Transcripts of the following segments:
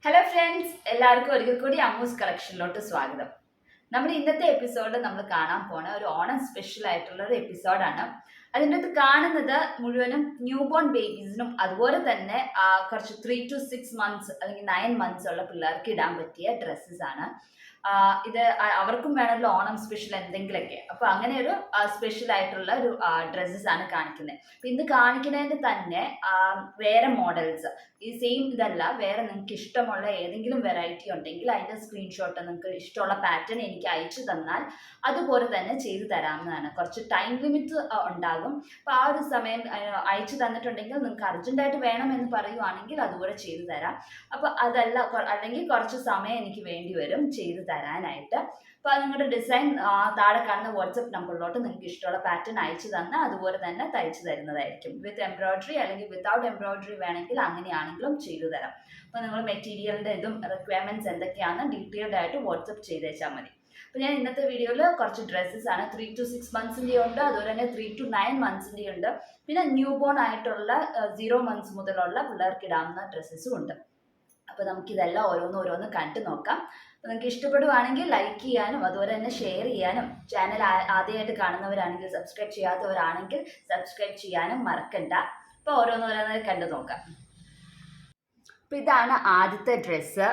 Hello friends, എല്ലാവർക്കും ഒരിക്കൽ കൂടി അമ്മൂസ് കളക്ഷനിലോട്ട് സ്വാഗതം. നമ്മുടെ ഇന്നത്തെ എപ്പിസോഡിൽ നമ്മൾ കാണാൻ പോണ ഒരു ഓണം സ്പെഷ്യൽ ആയിട്ടുള്ള ഒരു എപ്പിസോഡാണ്. അതിൻ്റെ അകത്ത് കാണുന്നത് മുഴുവനും ന്യൂ ബോൺ ബേബീസിനും അതുപോലെ തന്നെ കുറച്ച് 3 to 6 months അല്ലെങ്കിൽ 9 months ഉള്ള പിള്ളേർക്ക് ഇടാൻ പറ്റിയ ഡ്രസ്സസ് ആണ്. ഇത് അവർക്കും വേണമല്ലോ ഓണം സ്പെഷ്യൽ എന്തെങ്കിലുമൊക്കെ. അപ്പോൾ അങ്ങനെ ഒരു സ്പെഷ്യൽ ആയിട്ടുള്ള ഒരു ഡ്രസ്സസ് ആണ് കാണിക്കുന്നത്. അപ്പം ഇന്ന് കാണിക്കുന്നതിൻ്റെ തന്നെ വേറെ മോഡൽസ് ഈ സെയിം ഇതല്ല, വേറെ നിങ്ങൾക്ക് ഇഷ്ടമുള്ള ഏതെങ്കിലും വെറൈറ്റി ഉണ്ടെങ്കിൽ അതിൻ്റെ സ്ക്രീൻഷോട്ട് നിങ്ങൾക്ക് ഇഷ്ടമുള്ള പാറ്റേൺ എനിക്ക് അയച്ചു തന്നാൽ അതുപോലെ തന്നെ ചെയ്തു തരാവുന്നതാണ്. കുറച്ച് ടൈം ലിമിറ്റ് ഉണ്ടാകും. അപ്പോൾ ആ ഒരു സമയം അയച്ചു തന്നിട്ടുണ്ടെങ്കിൽ നിങ്ങൾക്ക് അർജൻറ്റായിട്ട് വേണമെന്ന് പറയുവാണെങ്കിൽ അതുപോലെ ചെയ്തു തരാം. അപ്പോൾ അതല്ല, അല്ലെങ്കിൽ കുറച്ച് സമയം എനിക്ക് വേണ്ടി വരും ചെയ്തു തരാനായിട്ട്. അപ്പോൾ നിങ്ങളുടെ ഡിസൈൻ താഴെ കാണുന്ന വാട്സപ്പ് നമ്പറിലോട്ട് നിങ്ങൾക്ക് ഇഷ്ടമുള്ള പാറ്റേൺ അയച്ചു തന്നാൽ അതുപോലെ തന്നെ തയ്ച്ചു തരുന്നതായിരിക്കും. വിത്ത് എംബ്രോയിഡറി അല്ലെങ്കിൽ വിത്തൗട്ട് എംബ്രോയിഡറി വേണമെങ്കിൽ അങ്ങനെയാണെങ്കിലും ചെയ്തു തരാം. അപ്പോൾ നിങ്ങൾ മെറ്റീരിയലിൻ്റെ ഇതും റിക്വയർമെൻറ്റ്സ് എന്തൊക്കെയാണെന്ന് ഡീറ്റെയിൽഡ് ആയിട്ട് വാട്സപ്പ് ചെയ്തേച്ചാൽ മതി. അപ്പോൾ ഞാൻ ഇന്നത്തെ വീഡിയോയിൽ കുറച്ച് ഡ്രസ്സസ് ആണ്. 3 to 6 months ഉണ്ട്, അതുപോലെ തന്നെ 3 to 9 months ഉണ്ട്. പിന്നെ ന്യൂ ബോൺ ആയിട്ടുള്ള 0 months മുതലുള്ള പിള്ളേർക്ക് ഇടാവുന്ന ഡ്രസ്സസും ഉണ്ട്. അപ്പോൾ നമുക്കിതെല്ലാം ഓരോന്ന് കണ്ടു നോക്കാം. അപ്പോൾ നിങ്ങൾക്ക് ഇഷ്ടപ്പെടുവാണെങ്കിൽ ലൈക്ക് ചെയ്യാനും അതുപോലെ തന്നെ ഷെയർ ചെയ്യാനും, ചാനൽ ആദ്യമായിട്ട് കാണുന്നവരാണെങ്കിൽ സബ്സ്ക്രൈബ് ചെയ്യാത്തവരാണെങ്കിൽ സബ്സ്ക്രൈബ് ചെയ്യാനും മറക്കണ്ട. അപ്പോൾ ഓരോന്ന് കണ്ടു നോക്കാം. അപ്പോൾ ഇതാണ് ആദ്യത്തെ ഡ്രസ്സ്.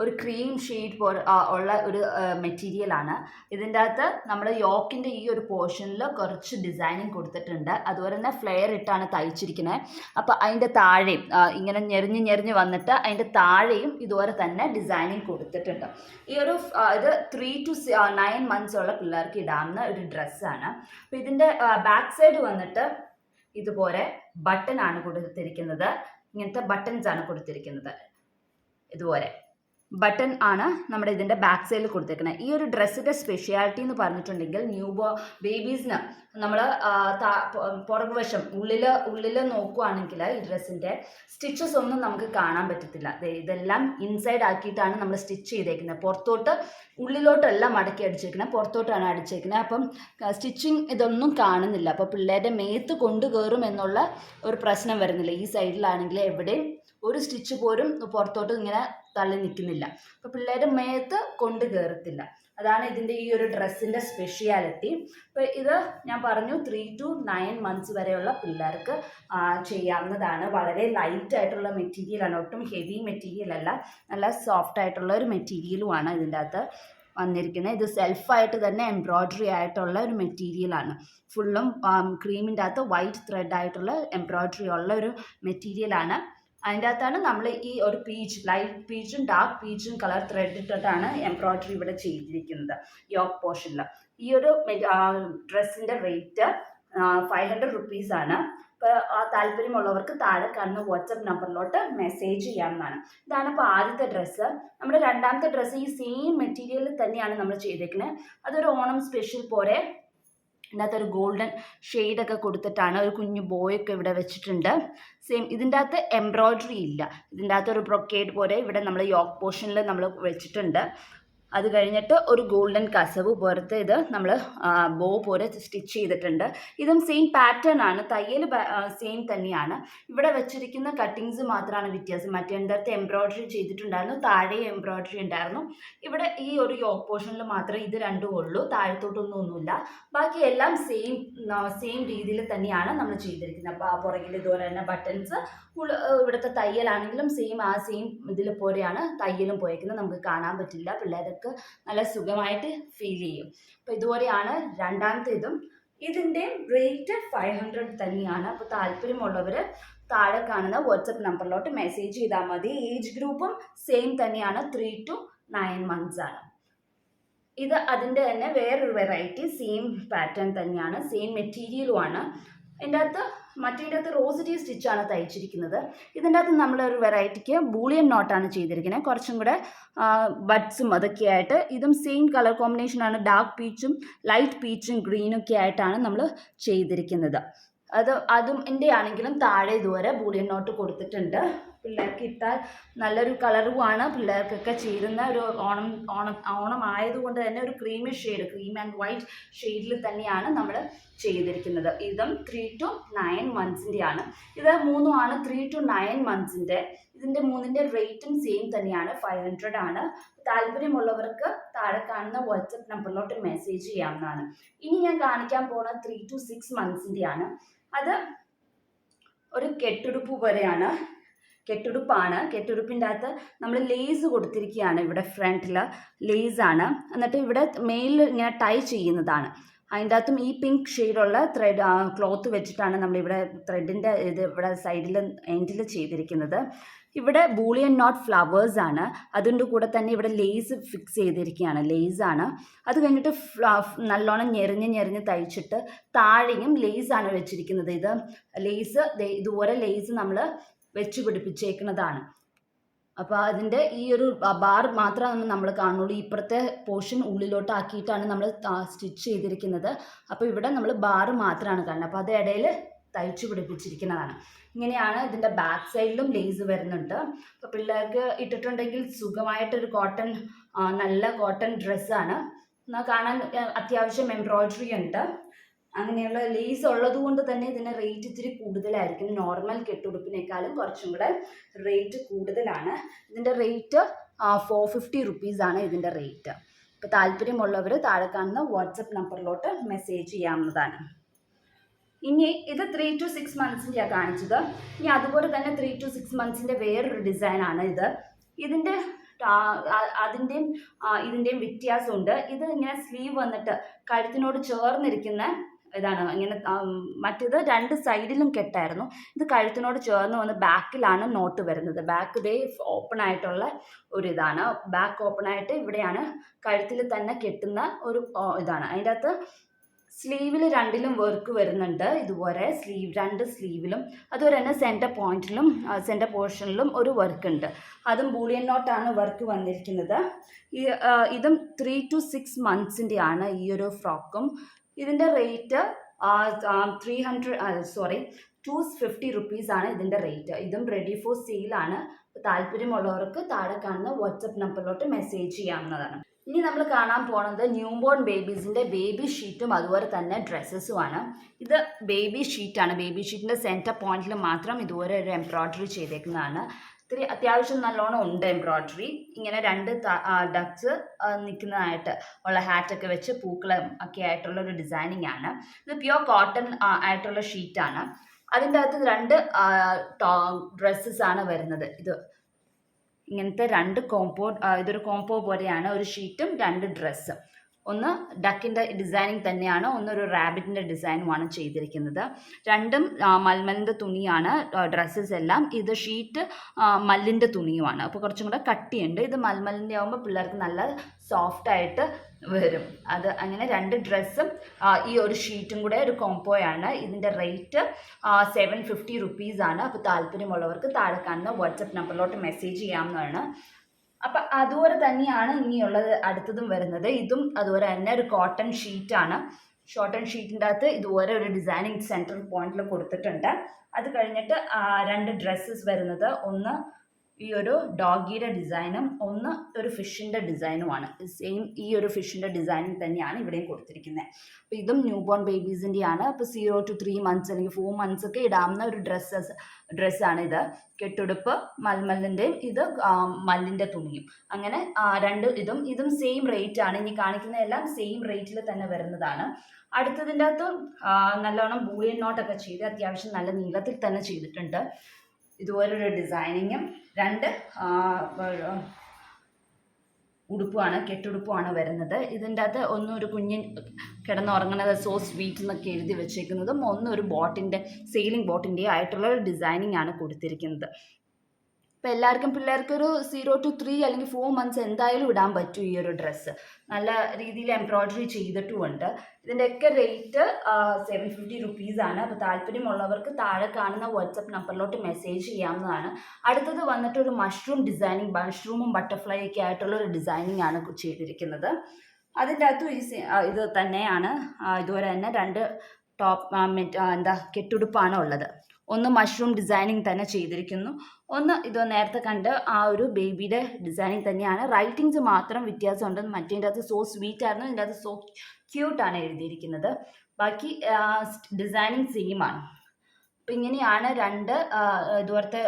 ഒരു ക്രീം ഷെയ്ഡ് പോലെ ഉള്ള ഒരു മെറ്റീരിയലാണ്. ഇതിൻ്റെ അകത്ത് നമ്മൾ യോക്കിൻ്റെ ഈ ഒരു പോർഷനിൽ കുറച്ച് ഡിസൈനിങ് കൊടുത്തിട്ടുണ്ട്. അതുപോലെ തന്നെ ഫ്ലെയർ ഇട്ടാണ് തയ്ച്ചിരിക്കുന്നത്. അപ്പോൾ അതിൻ്റെ താഴെയും ഇങ്ങനെ ഞെറിഞ്ഞ് വന്നിട്ട് അതിൻ്റെ താഴെയും ഇതുപോലെ തന്നെ ഡിസൈനിങ് കൊടുത്തിട്ടുണ്ട്. ഈ ഒരു ഇത് 3 to 9 months ഉള്ള പിള്ളേർക്ക് ഇടാവുന്ന ഒരു ഡ്രസ്സാണ്. അപ്പോൾ ഇതിൻ്റെ ബാക്ക് സൈഡ് വന്നിട്ട് ഇതുപോലെ ബട്ടൺ ആണ് കൊടുത്തിരിക്കുന്നത്. ഇങ്ങനത്തെ ബട്ടൺസ് ആണ് കൊടുത്തിരിക്കുന്നത്. ഇതുപോലെ ബട്ടൺ ആണ് നമ്മുടെ ഇതിൻ്റെ ബാക്ക് സൈഡിൽ കൊടുത്തേക്കുന്നത്. ഈ ഒരു ഡ്രസ്സിൻ്റെ സ്പെഷ്യാലിറ്റി എന്ന് പറഞ്ഞിട്ടുണ്ടെങ്കിൽ ബേബീസിന് നമ്മൾ പുറകുവശം ഉള്ളിൽ നോക്കുവാണെങ്കിൽ ഈ ഡ്രസ്സിൻ്റെ സ്റ്റിച്ചസ് ഒന്നും നമുക്ക് കാണാൻ പറ്റത്തില്ല. ഇതെല്ലാം ഇൻസൈഡ് ആക്കിയിട്ടാണ് നമ്മൾ സ്റ്റിച്ച് ചെയ്തേക്കുന്നത്. പുറത്തോട്ട് ഉള്ളിലോട്ടല്ല മടക്കി അടിച്ചേക്കുന്നത്, പുറത്തോട്ടാണ് അടിച്ചേക്കുന്നത്. അപ്പം സ്റ്റിച്ചിങ് ഇതൊന്നും കാണുന്നില്ല. അപ്പോൾ പിള്ളേരുടെ മേത്ത് കൊണ്ടു കയറും എന്നുള്ള ഒരു പ്രശ്നം വരുന്നില്ല. ഈ സൈഡിലാണെങ്കിൽ എവിടെയും ഒരു സ്റ്റിച്ച് പോലും പുറത്തോട്ട് ഇങ്ങനെ തള്ളി നിൽക്കുന്നില്ല. അപ്പോൾ പിള്ളേരുടെ മേത്ത് കൊണ്ട് കയറത്തില്ല. അതാണ് ഇതിൻ്റെ ഈ ഒരു ഡ്രസ്സിൻ്റെ സ്പെഷ്യാലിറ്റി. അപ്പോൾ ഇത് ഞാൻ പറഞ്ഞു 3 to 9 months വരെയുള്ള പിള്ളേർക്ക് ചെയ്യാവുന്നതാണ്. വളരെ ലൈറ്റ് ആയിട്ടുള്ള മെറ്റീരിയലാണ്, ഒട്ടും ഹെവി മെറ്റീരിയൽ അല്ല, നല്ല സോഫ്റ്റ് ആയിട്ടുള്ള ഒരു മെറ്റീരിയലുമാണ് ഇതിൻ്റെ അകത്ത് വന്നിരിക്കുന്നത്. ഇത് സെൽഫായിട്ട് തന്നെ എംബ്രോയിഡറി ആയിട്ടുള്ള ഒരു മെറ്റീരിയലാണ്. ഫുള്ളും ക്രീമിൻ്റെ അകത്ത് വൈറ്റ് ത്രെഡ് ആയിട്ടുള്ള എംബ്രോയിഡറി ഉള്ള ഒരു മെറ്റീരിയലാണ്. അതിൻ്റെ അകത്താണ് നമ്മൾ ഈ ഒരു ലൈറ്റ് പീച്ചും ഡാർക്ക് പീച്ചും കളർ ത്രെഡ് ഇട്ടിട്ടാണ് എംബ്രോയിഡറി ഇവിടെ ചെയ്തിരിക്കുന്നത് യോക്ക് പോർഷനിൽ. ഈ ഒരു ഡ്രസ്സിൻ്റെ റേറ്റ് 500 rupees ആണ്. ഇപ്പോൾ താല്പര്യമുള്ളവർക്ക് താഴെ കാണുന്ന വാട്സപ്പ് നമ്പറിലോട്ട് മെസ്സേജ് ചെയ്യാവുന്നതാണ്. ഇതാണ് ഇപ്പോൾ ആദ്യത്തെ ഡ്രസ്സ്. നമ്മുടെ രണ്ടാമത്തെ ഡ്രസ്സ് ഈ സെയിം മെറ്റീരിയലിൽ തന്നെയാണ് നമ്മൾ ചെയ്തേക്കുന്നത്. അതൊരു ഓണം സ്പെഷ്യൽ പോലെ ഇതിനകത്തൊരു ഗോൾഡൻ ഷെയ്ഡൊക്കെ കൊടുത്തിട്ടാണ്. ഒരു കുഞ്ഞു ബോയൊക്കെ ഇവിടെ വെച്ചിട്ടുണ്ട്. സെയിം ഇതിൻ്റെ അകത്ത് എംബ്രോയിഡറി ഇല്ല. ഇതിൻ്റെ അകത്ത് ഒരു ബ്രൊക്കേഡ് പോലെ ഇവിടെ നമ്മൾ യോക്ക് പോർഷനിൽ നമ്മൾ വെച്ചിട്ടുണ്ട്. അത് കഴിഞ്ഞിട്ട് ഒരു ഗോൾഡൻ കസവ് പോലത്തെ ഇത് നമ്മൾ ബോ പോലെ സ്റ്റിച്ച് ചെയ്തിട്ടുണ്ട്. ഇതും സെയിം പാറ്റേൺ ആണ്, തയ്യൽ സെയിം തന്നെയാണ്. ഇവിടെ വെച്ചിരിക്കുന്ന കട്ടിങ്സ് മാത്രമാണ് വ്യത്യാസം. മറ്റേണ്ടടുത്ത് എംബ്രോയിഡറി ചെയ്തിട്ടുണ്ടായിരുന്നു, താഴെ എംബ്രോയിഡറി ഉണ്ടായിരുന്നു. ഇവിടെ ഈ ഒരു യോക്ക് പോർഷനിൽ മാത്രമേ ഇത് രണ്ടും ഉള്ളൂ, താഴത്തോട്ടൊന്നുമില്ല. ബാക്കി എല്ലാം സെയിം രീതിയിൽ തന്നെയാണ് നമ്മൾ ചെയ്തിരിക്കുന്നത്. അപ്പോൾ പുറകിൽ ഇതുപോലെ തന്നെ ബട്ടൺസ്, ഇവിടുത്തെ തയ്യലാണെങ്കിലും സെയിം ഇതിൽ പോലെയാണ് തയ്യലും പോയേക്കുന്നത്. നമുക്ക് കാണാൻ പറ്റില്ല, പിള്ളേർക്ക് നല്ല സുഖമായിട്ട് ഫീൽ ചെയ്യും. അപ്പോൾ ഇതുപോലെയാണ് രണ്ടാമത്തെ ഇതും. ഇതിൻ്റെ റേറ്റ് 500 തന്നെയാണ്. അപ്പോൾ താല്പര്യമുള്ളവർ താഴെ കാണുന്ന വാട്സപ്പ് നമ്പറിലോട്ട് മെസ്സേജ് ചെയ്താൽ മതി. ഏജ് ഗ്രൂപ്പും സെയിം തന്നെയാണ്, 3 to 9 months ആണ്. ഇത് അതിൻ്റെ തന്നെ വേറൊരു വെറൈറ്റി, സെയിം പാറ്റേൺ തന്നെയാണ്, സെയിം മെറ്റീരിയലുമാണ്. ഇതിൻ്റെ അകത്ത് റോസറ്റി സ്റ്റിച്ചാണ് തയ്ച്ചിരിക്കുന്നത്. ഇതിൻ്റെ അകത്ത് നമ്മളൊരു വെറൈറ്റിക്ക് ബൂളിയൻ നോട്ടാണ് ചെയ്തിരിക്കുന്നത്. കുറച്ചും കൂടെ ബഡ്സും അതൊക്കെ ആയിട്ട്. ഇതും സെയിം കളർ കോമ്പിനേഷനാണ്, ഡാർക്ക് പീച്ചും ലൈറ്റ് പീച്ചും ഗ്രീനും ഒക്കെ ആയിട്ടാണ് നമ്മൾ ചെയ്തിരിക്കുന്നത്. അതും എൻ്റെ ആണെങ്കിലും താഴെ ഇതുവരെ ബൂളിയൻ നോട്ട് കൊടുത്തിട്ടുണ്ട്. പിള്ളേർക്ക് ഇട്ടാൽ നല്ലൊരു കളറുമാണ്, പിള്ളേർക്കൊക്കെ ചേരുന്ന ഒരു ഓണം ആയതുകൊണ്ട് തന്നെ ഒരു ക്രീം ആൻഡ് വൈറ്റ് ഷെയ്ഡിൽ തന്നെയാണ് നമ്മൾ ചെയ്തിരിക്കുന്നത്. ഇതും 3 to 9 monthsൻ്റെയാണ്. ഇത് മൂന്നുമാണ് 3 to 9 monthsൻ്റെ. ഇതിൻ്റെ മൂന്നിൻ്റെ റേറ്റും സെയിം തന്നെയാണ്, 500 ആണ്. താല്പര്യമുള്ളവർക്ക് താഴെ കാണുന്ന വാട്സപ്പ് നമ്പറിലോട്ട് മെസ്സേജ് ചെയ്യാവുന്നതാണ്. ഇനി ഞാൻ കാണിക്കാൻ പോകുന്ന 3 to 6 monthsൻ്റെയാണ്. അത് ഒരു കെട്ടുടുപ്പാണ്. കെട്ടുടുപ്പിൻ്റെ അകത്ത് നമ്മൾ ലേസ് കൊടുത്തിരിക്കുകയാണ്. ഇവിടെ ഫ്രണ്ടിൽ ലേസാണ്, എന്നിട്ട് ഇവിടെ മെയിലിൽ ഇങ്ങനെ ടൈ ചെയ്യുന്നതാണ്. അതിൻ്റെ അകത്തും ഈ പിങ്ക് ഷെയ്ഡുള്ള ക്ലോത്ത് വെച്ചിട്ടാണ് നമ്മളിവിടെ ത്രെഡിൻ്റെ ഇവിടെ സൈഡിൽ എൻഡിൽ ചെയ്തിരിക്കുന്നത്. ഇവിടെ ബൂളിയൻ നോട്ട് ഫ്ലവേഴ്സ് ആണ്. അതിൻ്റെ കൂടെ തന്നെ ഇവിടെ ലേസ് ഫിക്സ് ചെയ്തിരിക്കുകയാണ്, ലേസാണ്. അത് കഴിഞ്ഞിട്ട് നല്ലോണം ഞെറിഞ്ഞ് തയ്ച്ചിട്ട് താഴെയും ലേസാണ് വെച്ചിരിക്കുന്നത്. ഇത് ലേസ് ഇതുപോലെ ലേസ് നമ്മൾ വെച്ച് പിടിപ്പിച്ചേക്കുന്നതാണ്. അപ്പോൾ അതിൻ്റെ ഈ ഒരു ബാർ മാത്രമാണ് നമ്മൾ കാണുള്ളൂ. ഇപ്പുറത്തെ പോർഷൻ ഉള്ളിലോട്ട് ആക്കിയിട്ടാണ് നമ്മൾ സ്റ്റിച്ച് ചെയ്തിരിക്കുന്നത്. അപ്പോൾ ഇവിടെ നമ്മൾ ബാർ മാത്രമാണ് കാണുന്നത്. അപ്പോൾ അത് ഇടയിൽ തയ്ച്ചു പിടിപ്പിച്ചിരിക്കുന്നതാണ്. ഇങ്ങനെയാണ് ഇതിൻ്റെ ബാക്ക് സൈഡിലും ലേസ് വരുന്നുണ്ട്. അപ്പോൾ പിള്ളേർക്ക് ഇട്ടിട്ടുണ്ടെങ്കിൽ സുഖമായിട്ടൊരു നല്ല കോട്ടൺ ഡ്രസ്സാണ്. കാണാൻ അത്യാവശ്യം എംബ്രോയിഡറി ഉണ്ട്. അങ്ങനെയുള്ള ലേസ് ഉള്ളത് കൊണ്ട് തന്നെ ഇതിന് റേറ്റ് ഇത്തിരി കൂടുതലായിരിക്കും. നോർമൽ കെട്ടുടുപ്പിനേക്കാളും കുറച്ചും കൂടെ റേറ്റ് കൂടുതലാണ്. ഇതിൻ്റെ റേറ്റ് 450 റുപ്പീസാണ് ഇതിൻ്റെ റേറ്റ്. അപ്പോൾ താല്പര്യമുള്ളവർ താഴെ കാണുന്ന വാട്സപ്പ് നമ്പറിലോട്ട് മെസ്സേജ് ചെയ്യാവുന്നതാണ്. ഇനി ഇത് 3 to 6 monthsൻ്റെയാണ് കാണിച്ചത്. ഇനി അതുപോലെ തന്നെ 3 to 6 monthsൻ്റെ വേറൊരു ഡിസൈനാണ് ഇത്. ഇതിൻ്റെയും വ്യത്യാസമുണ്ട്. ഇത് ഇങ്ങനെ സ്ലീവ് വന്നിട്ട് കഴുത്തിനോട് ചേർന്നിരിക്കുന്ന ഇതാണ്. ഇങ്ങനെ മറ്റേത് 2 സൈഡിലും കെട്ടായിരുന്നു. ഇത് കഴുത്തിനോട് ചേർന്ന് വന്ന് ബാക്കിലാണ് നോട്ട് വരുന്നത്. ബാക്ക് ദേ ഓപ്പൺ ആയിട്ടുള്ള ഒരു ഇതാണ്. ബാക്ക് ഓപ്പൺ ആയിട്ട് ഇവിടെയാണ് കഴുത്തിൽ തന്നെ കെട്ടുന്ന ഒരു ഇതാണ്. അതിൻ്റെ അകത്ത് സ്ലീവിൽ 2ലും വർക്ക് വരുന്നുണ്ട്. ഇതുപോലെ 2 സ്ലീവിലും അതുപോലെ തന്നെ സെൻറ്റർ പോർഷനിലും ഒരു വർക്ക് ഉണ്ട്. അതും ബൂളിയൻ നോട്ടാണ് വർക്ക് വന്നിരിക്കുന്നത്. ഇതും 3 to 6 monthsൻ്റെയാണ് ഈ ഒരു ഫ്രോക്കും. ഇതിൻ്റെ റേറ്റ് 250 റുപ്പീസാണ് ഇതിൻ്റെ റേറ്റ്. ഇതും റെഡി ഫോർ സെയിലാണ്. താല്പര്യമുള്ളവർക്ക് താഴെ കാണുന്ന വാട്സപ്പ് നമ്പറിലോട്ട് മെസ്സേജ് ചെയ്യാവുന്നതാണ്. ഇനി നമ്മൾ കാണാൻ പോകുന്നത് ന്യൂ ബോൺ ബേബീസിൻ്റെ ബേബി ഷീറ്റും അതുപോലെ തന്നെ ഡ്രസ്സസുമാണ്. ഇത് ബേബി ഷീറ്റാണ്. ബേബി ഷീറ്റിൻ്റെ സെൻറ്റർ പോയിന്റിൽ മാത്രം ഇതുപോലെ ഒരു എംബ്രോയിഡറി ചെയ്തേക്കുന്നതാണ്. ഇത്തിരി അത്യാവശ്യം നല്ലോണം ഉണ്ട് എംബ്രോയിഡറി. ഇങ്ങനെ 2 ഡക്സ് നിൽക്കുന്നതായിട്ട് ഉള്ള ഹാറ്റൊക്കെ വെച്ച് പൂക്കളം ഒക്കെ ആയിട്ടുള്ള ഒരു ഡിസൈനിങ് ആണ്. ഇത് പ്യുവർ കോട്ടൺ ആയിട്ടുള്ള ഷീറ്റാണ്. അതിൻ്റെ അകത്ത് 2 ഡ്രസ്സസ് ആണ് വരുന്നത്. ഇങ്ങനത്തെ 2 ഇതൊരു കോംബോ പോലെയാണ്. ഒരു ഷീറ്റും 2 ഡ്രസ്സും. ഒന്ന് ഡക്കിൻ്റെ ഡിസൈനിങ് തന്നെയാണ്, ഒന്നൊരു റാബിറ്റിൻ്റെ ഡിസൈനുമാണ് ചെയ്തിരിക്കുന്നത്. 2ഉം മൽമലിൻ്റെ തുണിയാണ് ഡ്രസ്സസ് എല്ലാം. ഇത് ഷീറ്റ് മല്ലിൻ്റെ തുണിയുമാണ്. അപ്പോൾ കുറച്ചും കൂടെ കട്ടിയുണ്ട്. ഇത് മൽമലിൻ്റെ ആകുമ്പോൾ പിള്ളേർക്ക് നല്ല സോഫ്റ്റായിട്ട് വരും. അത് അങ്ങനെ 2 ഡ്രസ്സും ഈ ഒരു ഷീറ്റും കൂടെ ഒരു കോംബോയാണ്. ഇതിൻ്റെ റേറ്റ് 750 റുപ്പീസാണ്. അപ്പോൾ താല്പര്യമുള്ളവർക്ക് താഴെ കാണുന്ന വാട്സപ്പ് നമ്പറിലോട്ട് മെസ്സേജ് ചെയ്യാവുന്നതാണ്. അപ്പം അതുപോലെ തന്നെയാണ് ഇനിയുള്ളത് അടുത്തതും വരുന്നത്. ഇതും അതുപോലെ തന്നെ ഒരു കോട്ടൺ ഷീറ്റാണ്. ഷോർട്ടൺ ഷീറ്റിൻ്റെ അകത്ത് ഇതുപോലെ ഒരു ഡിസൈനിങ് സെൻട്രൽ പോയിന്റിൽ കൊടുത്തിട്ടുണ്ട്. അത് കഴിഞ്ഞിട്ട് 2 ഡ്രസ്സസ് വരുന്നത്, ഒന്ന് ഈ ഒരു ഡോഗിയുടെ ഡിസൈനും ഒന്ന് ഒരു ഫിഷിൻ്റെ ഡിസൈനുമാണ്. സെയിം ഈ ഒരു ഫിഷിൻ്റെ ഡിസൈനിങ് തന്നെയാണ് ഇവിടെയും കൊടുത്തിരിക്കുന്നത്. അപ്പോൾ ഇതും ന്യൂ ബോൺ ബേബീസിൻ്റെയാണ്. അപ്പോൾ 0 to 3 months അല്ലെങ്കിൽ 4 months ഒക്കെ ഇടാവുന്ന ഒരു ഡ്രസ്സാണ് ഇത്. കെട്ടുടുപ്പ് മൽമലിൻ്റെയും ഇത് മല്ലിൻ്റെ തുണിയും. അങ്ങനെ 2 ഇതും സെയിം റേറ്റ് ആണ്. ഇനി കാണിക്കുന്നതെല്ലാം സെയിം റേറ്റിൽ തന്നെ വരുന്നതാണ്. അടുത്തതിൻ്റെ അകത്ത് നല്ലോണം ബൂളിയൻ നോട്ടൊക്കെ ചെയ്ത് അത്യാവശ്യം നല്ല നീളത്തിൽ തന്നെ ചെയ്തിട്ടുണ്ട്. ഇതുപോലൊരു ഡിസൈനിങ്ങും 2 ഉടുപ്പുമാണ്, കെട്ടുടുപ്പുമാണ് വരുന്നത്. ഇതിൻ്റെ അകത്ത് ഒരു കുഞ്ഞിൻ കിടന്നുറങ്ങുന്നത് സോ സ്വീറ്റ് എന്നൊക്കെ എഴുതി വെച്ചേക്കുന്നതും ഒരു സെയിലിംഗ് ബോട്ടിൻ്റെ ആയിട്ടുള്ള ഒരു ഡിസൈനിങ് ആണ് കൊടുത്തിരിക്കുന്നത്. അപ്പോൾ എല്ലാവർക്കും പിള്ളേർക്കൊരു 0 to 3 അല്ലെങ്കിൽ 4 months എന്തായാലും ഇടാൻ പറ്റും ഈ ഒരു ഡ്രസ്സ്. നല്ല രീതിയിൽ എംബ്രോയിഡറി ചെയ്തിട്ടുമുണ്ട്. ഇതിൻ്റെയൊക്കെ റേറ്റ് 750 റുപ്പീസാണ്. അപ്പോൾ താല്പര്യമുള്ളവർക്ക് താഴെ കാണുന്ന വാട്സപ്പ് നമ്പറിലോട്ട് മെസ്സേജ് ചെയ്യാവുന്നതാണ്. അടുത്തത് വന്നിട്ട് ഒരു മഷ്റൂമും ബട്ടർഫ്ലൈ ഒക്കെ ആയിട്ടുള്ള ഒരു ഡിസൈനിങ് ആണ് ചെയ്തിരിക്കുന്നത്. അതിൻ്റെ അകത്തും ഇത് തന്നെയാണ്. ഇതുപോലെ തന്നെ 2 കെട്ടുടുപ്പാണ് ഉള്ളത്. ഒന്ന് മഷ്റൂം ഡിസൈനിങ് തന്നെ ചെയ്തിരിക്കുന്നു, ഒന്ന് ഇത് നേരത്തെ കണ്ട് ആ ഒരു ബേബിയുടെ ഡിസൈനിങ് തന്നെയാണ്. റൈറ്റിങ്സ് മാത്രം വ്യത്യാസമുണ്ട്. മറ്റേതിൻ്റെ അകത്ത് സോ സ്വീറ്റ് ആയിരുന്നു, ഇതിൻ്റെ അകത്ത് സോ ക്യൂട്ടാണ് എഴുതിയിരിക്കുന്നത്. ബാക്കി ഡിസൈനിങ് സെയിം ആണ്. അപ്പം ഇങ്ങനെയാണ് ഇതുപോലത്തെ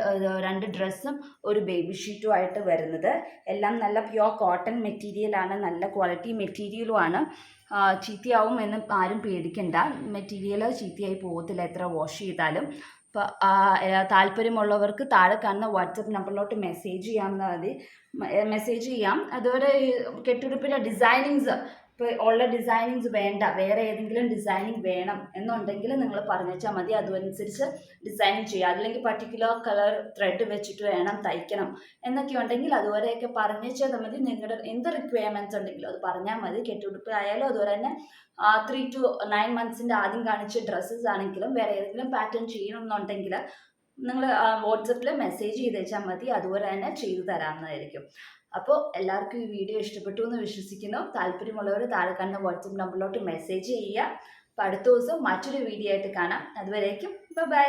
2 ഡ്രസ്സും ഒരു ബേബി ഷീറ്റും ആയിട്ട് വരുന്നത്. എല്ലാം നല്ല പ്യുവർ കോട്ടൺ മെറ്റീരിയലാണ്, നല്ല ക്വാളിറ്റി മെറ്റീരിയലുമാണ്. ചീത്തയാവും എന്ന് ആരും പേടിക്കണ്ട. മെറ്റീരിയൽ ചീത്തയായി പോകത്തില്ല എത്ര വാഷ് ചെയ്താലും. അപ്പോൾ താല്പര്യമുള്ളവർക്ക് താഴെ കാണുന്ന വാട്സപ്പ് നമ്പറിലോട്ട് മെസ്സേജ് ചെയ്യാം. അതുപോലെ കെട്ടുടുപ്പിൻ്റെ ഡിസൈനിങ്സ്, ഇപ്പോൾ ഉള്ള ഡിസൈനിങ്സ് വേണ്ട, വേറെ ഏതെങ്കിലും ഡിസൈനിങ് വേണം എന്നുണ്ടെങ്കിൽ നിങ്ങൾ പറഞ്ഞാൽ മതി, അതനുസരിച്ച് ഡിസൈനിങ് ചെയ്യാം. അല്ലെങ്കിൽ പർട്ടിക്കുലർ കളർ ത്രെഡ് വെച്ചിട്ട് വേണം തയ്ക്കണം എന്നൊക്കെ ഉണ്ടെങ്കിൽ അതുപോലെയൊക്കെ പറഞ്ഞാൽ മതി. നിങ്ങളുടെ എന്ത് റിക്വയർമെൻറ്റ്സ് ഉണ്ടെങ്കിലും അത് പറഞ്ഞാൽ മതി. കെട്ടുടുപ്പിലായാലും അതുപോലെ തന്നെ 3 to 9 months ആദ്യം കാണിച്ച ഡ്രസ്സസ് ആണെങ്കിലും വേറെ ഏതെങ്കിലും പാറ്റേൺ ചെയ്യണമെന്നുണ്ടെങ്കിൽ നിങ്ങൾ വാട്സപ്പിൽ മെസ്സേജ് ചെയ്തേച്ചാൽ മതി, അതുപോലെ തന്നെ ചെയ്തു തരാവുന്നതായിരിക്കും. അപ്പോൾ എല്ലാവർക്കും ഈ വീഡിയോ ഇഷ്ടപ്പെട്ടു എന്ന് വിശ്വസിക്കുന്നു. താല്പര്യമുള്ളവർ താഴെ കാണുന്ന വാട്സപ്പ് നമ്പറിലോട്ട് മെസ്സേജ് ചെയ്യുക. അപ്പോൾ അടുത്ത ദിവസം മറ്റൊരു വീഡിയോ ആയിട്ട് കാണാം. അതുവരേക്കും ബൈ.